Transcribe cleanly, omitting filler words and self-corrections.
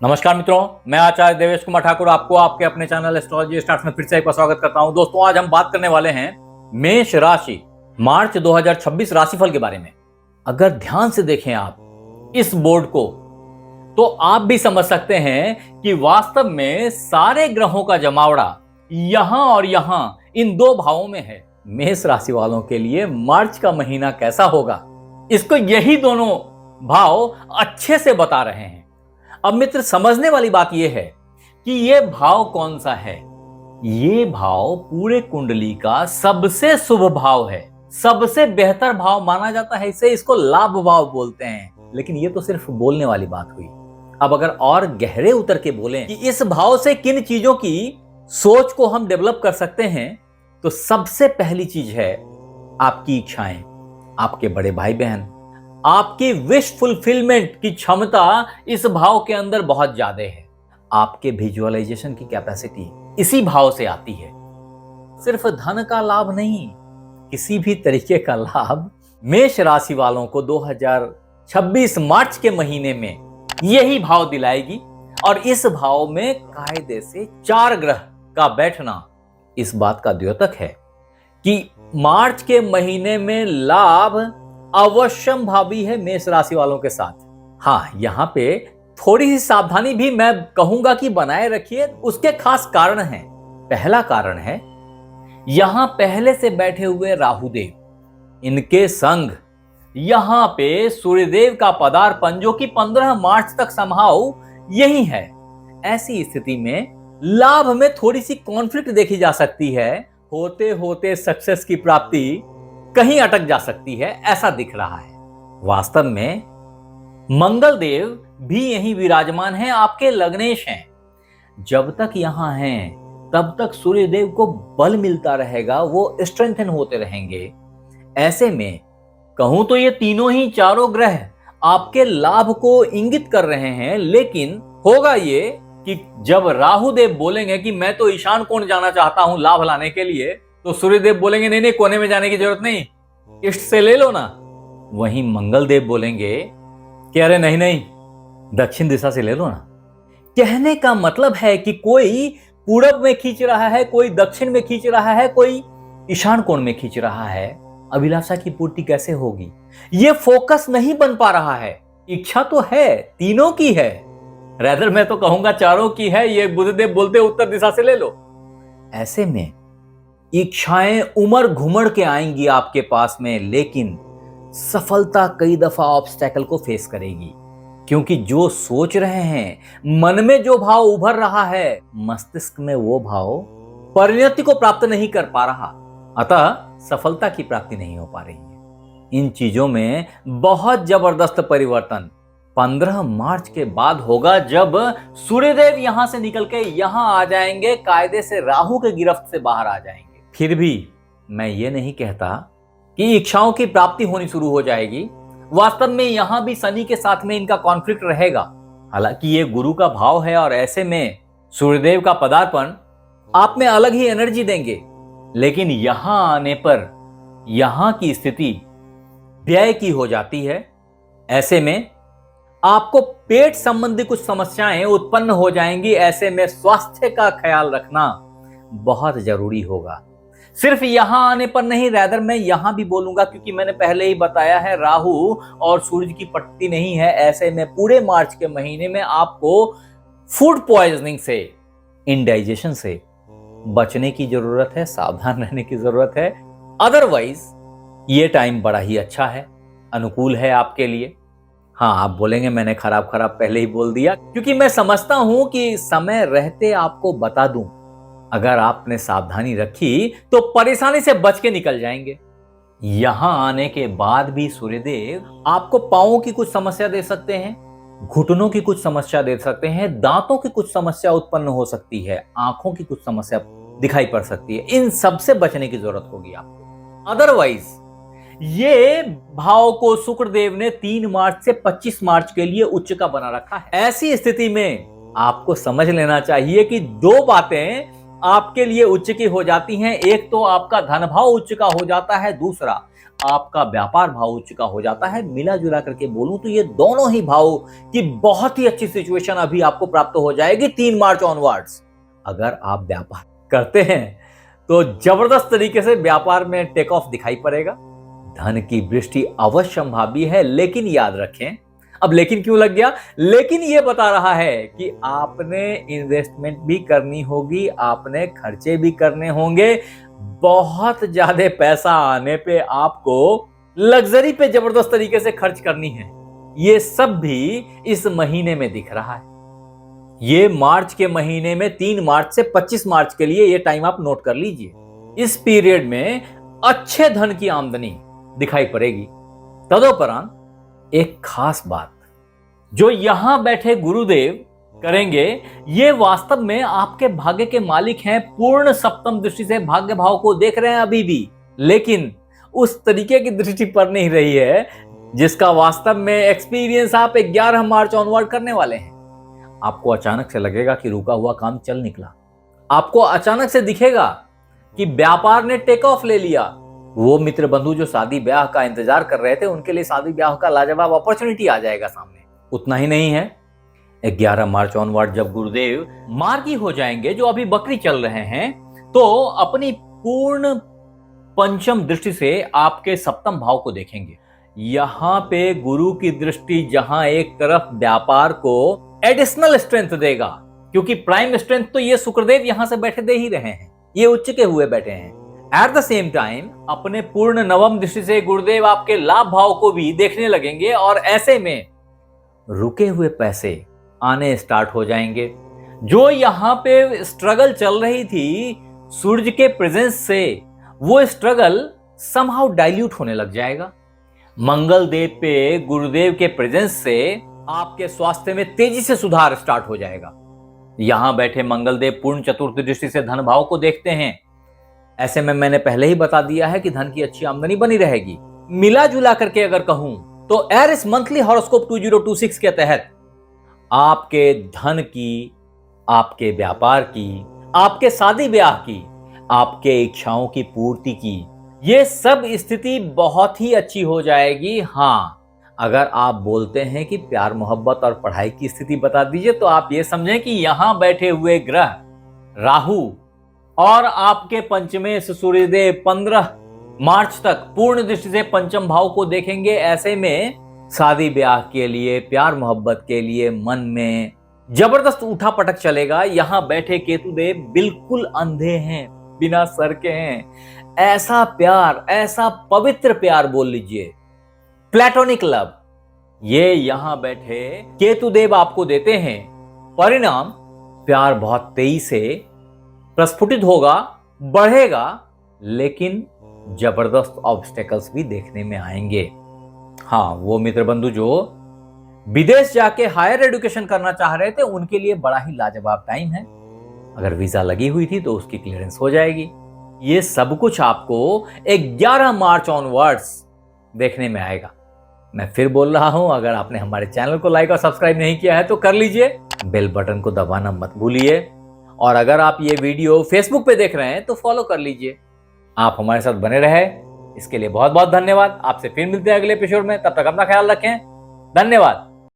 नमस्कार मित्रों, मैं आचार्य देवेश कुमार ठाकुर आपको आपके अपने चैनल एस्ट्रोलॉजी स्टार्स में फिर से एक बार स्वागत करता हूं। दोस्तों, आज हम बात करने वाले हैं मेष राशि मार्च 2026 राशिफल के बारे में। अगर ध्यान से देखें आप इस बोर्ड को तो आप भी समझ सकते हैं कि वास्तव में सारे ग्रहों का जमावड़ा यहां और यहां इन दो भावों में है। मेष राशि वालों के लिए मार्च का महीना कैसा होगा, इसको यही दोनों भाव अच्छे से बता रहे हैं। अब मित्र, समझने वाली बात यह है कि यह भाव कौन सा है। ये भाव पूरे कुंडली का सबसे शुभ भाव है, सबसे बेहतर भाव माना जाता है। इसको लाभ भाव बोलते हैं, लेकिन ये तो सिर्फ बोलने वाली बात हुई। अब अगर और गहरे उतर के बोलें कि इस भाव से किन चीजों की सोच को हम डेवलप कर सकते हैं, तो सबसे पहली चीज है आपकी इच्छाएं, आपके बड़े भाई बहन, आपकी विश फुलफिलमेंट की क्षमता इस भाव के अंदर बहुत ज्यादा है। आपके विजुअलाइजेशन की कैपेसिटी इसी भाव से आती है। सिर्फ धन का लाभ नहीं, किसी भी तरीके का लाभ मेष राशि वालों को 2026 मार्च के महीने में यही भाव दिलाएगी। और इस भाव में कायदे से 4 ग्रह का बैठना इस बात का द्योतक है कि मार्च के महीने में लाभ अवश्यम भावी है मेष राशि वालों के साथ। हाँ, यहां पे थोड़ी सी सावधानी भी मैं कहूंगा कि बनाए रखिए। उसके खास कारण हैं। पहला कारण है यहां पहले से बैठे हुए राहुदेव, इनके संग यहां पे सूर्यदेव का पदार्पण, जो कि 15 मार्च तक संभव यही है। ऐसी स्थिति में लाभ में थोड़ी सी कॉन्फ्लिक्ट देखी जा सकती है। होते होते सक्सेस की प्राप्ति कहीं अटक जा सकती है, ऐसा दिख रहा है। वास्तव में मंगल देव भी यहीं विराजमान हैं, आपके लग्नेश हैं। जब तक यहां हैं तब तक सूर्य देव को बल मिलता रहेगा, वो स्ट्रेंथन होते रहेंगे। ऐसे में कहूं तो ये तीनों ही चारों ग्रह आपके लाभ को इंगित कर रहे हैं। लेकिन होगा ये कि जब राहु देव बोलेंगे कि मैं तो ईशान कोण जाना चाहता हूं लाभ लाने के लिए, तो सूर्यदेव बोलेंगे नहीं नहीं, कोने में जाने की जरूरत नहीं, ईस्ट से ले लो ना। वहीं मंगल देव बोलेंगे कि अरे नहीं नहीं, दक्षिण दिशा से ले लो ना। कहने का मतलब है कि कोई पूरब में खींच रहा है, कोई दक्षिण में खींच रहा है, कोई ईशान कोण में खींच रहा है। अभिलाषा की पूर्ति कैसे होगी, यह फोकस नहीं बन पा रहा है। इच्छा तो है, तीनों की है, रैदर मैं तो कहूंगा चारों की है। ये बुधदेव बोलते उत्तर दिशा से ले लो। ऐसे में इच्छाएं उमड़ घुमड़ के आएंगी आपके पास में, लेकिन सफलता कई दफा ऑब्स्टेकल को फेस करेगी। क्योंकि जो सोच रहे हैं, मन में जो भाव उभर रहा है, मस्तिष्क में वो भाव परिणति को प्राप्त नहीं कर पा रहा, अतः सफलता की प्राप्ति नहीं हो पा रही है। इन चीजों में बहुत जबरदस्त परिवर्तन 15 मार्च के बाद होगा, जब सूर्यदेव यहां से निकल के यहां आ जाएंगे, कायदे से राहु के गिरफ्त से बाहर आ जाएंगे। फिर भी मैं ये नहीं कहता कि इच्छाओं की प्राप्ति होनी शुरू हो जाएगी। वास्तव में यहां भी शनि के साथ में इनका कॉन्फ्लिक्ट रहेगा। हालांकि ये गुरु का भाव है और ऐसे में सूर्यदेव का पदार्पण आप में अलग ही एनर्जी देंगे। लेकिन यहां आने पर यहां की स्थिति व्यय की हो जाती है। ऐसे में आपको पेट संबंधी कुछ समस्याएं उत्पन्न हो जाएंगी। ऐसे में स्वास्थ्य का ख्याल रखना बहुत जरूरी होगा। सिर्फ यहां आने पर नहीं, रैदर मैं यहां भी बोलूंगा, क्योंकि मैंने पहले ही बताया है राहु और सूर्य की पट्टी नहीं है। ऐसे में पूरे मार्च के महीने में आपको फूड पॉइजनिंग से, इंडाइजेशन से बचने की जरूरत है, सावधान रहने की जरूरत है। अदरवाइज ये टाइम बड़ा ही अच्छा है, अनुकूल है आपके लिए। हाँ, आप बोलेंगे मैंने खराब पहले ही बोल दिया, क्योंकि मैं समझता हूं कि समय रहते आपको बता दूं। अगर आपने सावधानी रखी तो परेशानी से बच के निकल जाएंगे। यहां आने के बाद भी सूर्यदेव आपको पांवों की कुछ समस्या दे सकते हैं, घुटनों की कुछ समस्या दे सकते हैं, दांतों की कुछ समस्या उत्पन्न हो सकती है, आंखों की कुछ समस्या दिखाई पड़ सकती है। इन सब से बचने की जरूरत होगी आपको। अदरवाइज ये भाव को शुक्रदेव ने 3 मार्च से 25 मार्च के लिए उच्च का बना रखा है। ऐसी स्थिति में आपको समझ लेना चाहिए कि 2 बातें आपके लिए उच्च की हो जाती हैं। एक तो आपका धन भाव उच्च का हो जाता है, दूसरा आपका व्यापार भाव उच्च का हो जाता है। मिला जुला करके बोलूं तो ये दोनों ही भाव की बहुत ही अच्छी सिचुएशन अभी आपको प्राप्त हो जाएगी 3 मार्च ऑनवर्ड्स। अगर आप व्यापार करते हैं तो जबरदस्त तरीके से व्यापार में टेक ऑफ दिखाई पड़ेगा। धन की वृष्टि अवश्य संभावी है, लेकिन याद रखें, अब लेकिन क्यों लग गया, लेकिन ये बता रहा है कि आपने इन्वेस्टमेंट भी करनी होगी, आपने खर्चे भी करने होंगे। बहुत ज्यादा पैसा आने पे आपको लग्जरी पे जबरदस्त तरीके से खर्च करनी है। ये सब भी इस महीने में दिख रहा है। ये मार्च के महीने में 3 मार्च से 25 मार्च के लिए ये टाइम आप नोट कर लीजिए। इस पीरियड में अच्छे धन की आमदनी दिखाई पड़ेगी। तदुपरांत एक खास बात जो यहां बैठे गुरुदेव करेंगे, ये वास्तव में आपके भाग्य के मालिक हैं। पूर्ण सप्तम दृष्टि से भाग्य भाव को देख रहे हैं अभी भी, लेकिन उस तरीके की दृष्टि पर नहीं रही है जिसका वास्तव में एक्सपीरियंस आप 11 मार्च ऑनवर्ड करने वाले हैं। आपको अचानक से लगेगा कि रुका हुआ काम चल निकला। आपको अचानक से दिखेगा कि व्यापार ने टेक ऑफ ले लिया। वो मित्र बंधु जो शादी ब्याह का इंतजार कर रहे थे, उनके लिए शादी ब्याह का लाजवाब अपॉर्चुनिटी आ जाएगा सामने। उतना ही नहीं है, 11 मार्च ऑनवर्ड जब गुरुदेव मार्गी हो जाएंगे, जो अभी बकरी चल रहे हैं, तो अपनी पूर्ण पंचम दृष्टि से आपके सप्तम भाव को देखेंगे। यहां पे गुरु की दृष्टि जहां एक तरफ व्यापार को एडिशनल स्ट्रेंथ देगा, क्योंकि प्राइम स्ट्रेंथ तो ये शुक्रदेव यहां से बैठे दे ही रहे हैं, ये उच्च के हुए बैठे हैं। एट द सेम टाइम अपने पूर्ण नवम दृष्टि से गुरुदेव आपके लाभ भाव को भी देखने लगेंगे, और ऐसे में रुके हुए पैसे आने स्टार्ट हो जाएंगे। जो यहां पे स्ट्रगल चल रही थी सूर्य के प्रेजेंस से, वो स्ट्रगल समहाउ डाइल्यूट होने लग जाएगा। मंगल देव पे गुरुदेव के प्रेजेंस से आपके स्वास्थ्य में तेजी से सुधार स्टार्ट हो जाएगा। यहां बैठे मंगल देव पूर्ण चतुर्थ दृष्टि से धन भाव को देखते हैं। ऐसे में मैंने पहले ही बता दिया है कि धन की अच्छी आमदनी बनी रहेगी। मिला जुला करके अगर कहूं तो एरिस मंथली हॉरोस्कोप 2026 के तहत आपके धन की, आपके व्यापार की, आपके शादी ब्याह की, आपके इच्छाओं की पूर्ति की, ये सब स्थिति बहुत ही अच्छी हो जाएगी। हां, अगर आप बोलते हैं कि प्यार मोहब्बत और पढ़ाई की स्थिति बता दीजिए, तो आप ये समझें कि यहां बैठे हुए ग्रह राहु और आपके पंचमेश सूर्यदेव 15 मार्च तक पूर्ण दृष्टि से पंचम भाव को देखेंगे। ऐसे में शादी ब्याह के लिए, प्यार मोहब्बत के लिए मन में जबरदस्त उठा पटक चलेगा। यहां बैठे केतुदेव बिल्कुल अंधे हैं, बिना सर के हैं। ऐसा प्यार, ऐसा पवित्र प्यार बोल लीजिए, प्लेटोनिक लव, ये यहां बैठे केतुदेव आपको देते हैं। परिणाम प्यार बहुत तेजी से प्रस्फुटित होगा, बढ़ेगा, लेकिन जबरदस्त ऑब्स्टेकल्स भी देखने में आएंगे। हाँ, वो मित्र बंधु जो विदेश जाके हायर एजुकेशन करना चाह रहे थे, उनके लिए बड़ा ही लाजवाब टाइम है। अगर वीजा लगी हुई थी तो उसकी क्लियरेंस हो जाएगी। ये सब कुछ आपको 11 मार्च ऑनवर्ड्स देखने में आएगा। मैं फिर बोल रहा हूं, अगर आपने हमारे चैनल को लाइक और सब्सक्राइब नहीं किया है तो कर लीजिए, बेल बटन को दबाना मत भूलिए, और अगर आप ये वीडियो फेसबुक पे देख रहे हैं तो फॉलो कर लीजिए। आप हमारे साथ बने रहे, इसके लिए बहुत बहुत धन्यवाद। आपसे फिर मिलते हैं अगले एपिसोड में, तब तक अपना ख्याल रखें। धन्यवाद।